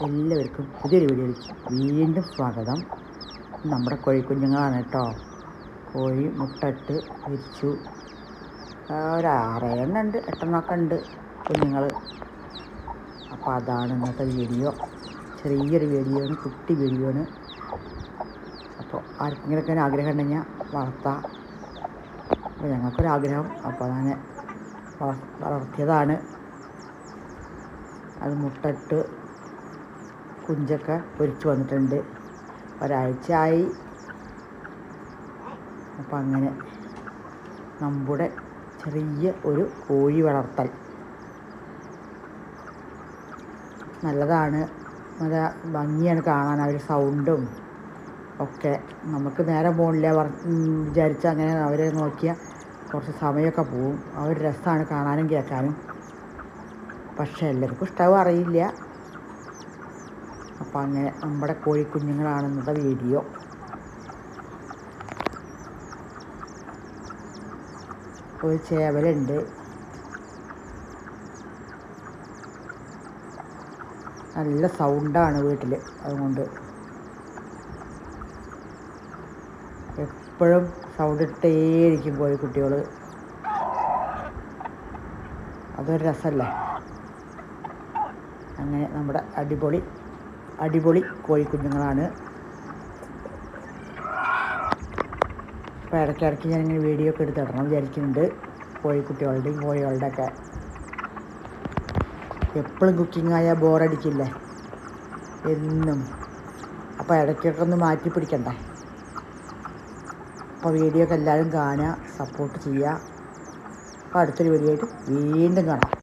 എല്ലാവർക്കും പുതിയൊരു വീഡിയോയിലേക്ക് വീണ്ടും സ്വാഗതം. നമ്മുടെ കോഴിക്കുഞ്ഞുങ്ങളാണ് കേട്ടോ. കോഴി മുട്ടയിട്ട് വിരിച്ചു. ഒരു 6 ഉണ്ട്, 8 ഉണ്ട് കുഞ്ഞുങ്ങൾ. അപ്പോൾ അതാണ് ഇന്നത്തെ വീഡിയോ. ചെറിയൊരു വീഡിയോ ആണ്, കുട്ടി വീഡിയോ ആണ്. അപ്പോൾ ആർക്കെങ്കിലൊക്കെ ആഗ്രഹം ഉണ്ടെങ്കിൽ വളർത്താം. അപ്പോൾ ഞങ്ങൾക്കൊരാഗ്രഹം, അപ്പോൾ ഞാൻ വളർത്തിയതാണ്. അത് മുട്ടയിട്ട് കുഞ്ചൊക്കെ പൊരിച്ച് വന്നിട്ടുണ്ട്. ഒരാഴ്ചയായി. അപ്പം അങ്ങനെ നമ്മുടെ ചെറിയ ഒരു കോഴി വളർത്തൽ നല്ലതാണ്. നല്ല ഭംഗിയാണ് കാണാൻ. അവർ സൗണ്ടും ഒക്കെ നമുക്ക് നേരം പോകില്ല വിചാരിച്ചാൽ അങ്ങനെ അവരെ നോക്കിയാൽ കുറച്ച് സമയമൊക്കെ പോവും. അവർ രസമാണ് കാണാനും കേൾക്കാനും. പക്ഷേ എല്ലാവർക്കും ഇഷ്ടമാവും അറിയില്ല. അപ്പം അങ്ങനെ നമ്മുടെ കോഴിക്കുഞ്ഞുങ്ങളാണ് ഇന്നത്തെ വീഡിയോ. ഒരു ചേവലുണ്ട്. നല്ല സൗണ്ടാണ് വീട്ടിൽ. അതുകൊണ്ട് എപ്പോഴും സൗണ്ട് ഇട്ടേയിരിക്കും കോഴിക്കുട്ടികൾ. അതൊരു രസമല്ലേ. അങ്ങനെ നമ്മുടെ അടിപൊളി കോഴിക്കുഞ്ഞുങ്ങളാണ്. അപ്പോൾ ഇടയ്ക്കിടയ്ക്ക് ഞാനിങ്ങനെ വീഡിയോ ഒക്കെ എടുത്തിടണം വിചാരിക്കുന്നുണ്ട്. കോഴിക്കുട്ടികളുടെയും കോഴികളുടെ ഒക്കെ. എപ്പോഴും കുക്കിംഗ് ആയാൽ ബോറടിക്കില്ലേ എന്നും. അപ്പോൾ ഇടയ്ക്കൊക്കെ ഒന്ന് മാറ്റി പിടിക്കണ്ടേ. അപ്പോൾ വീഡിയോ ഒക്കെ എല്ലാവരും കാണുക, സപ്പോർട്ട് ചെയ്യുക. അപ്പോൾ അടുത്തൊരു വീഡിയോ ആയിട്ട് വീണ്ടും കാണാം.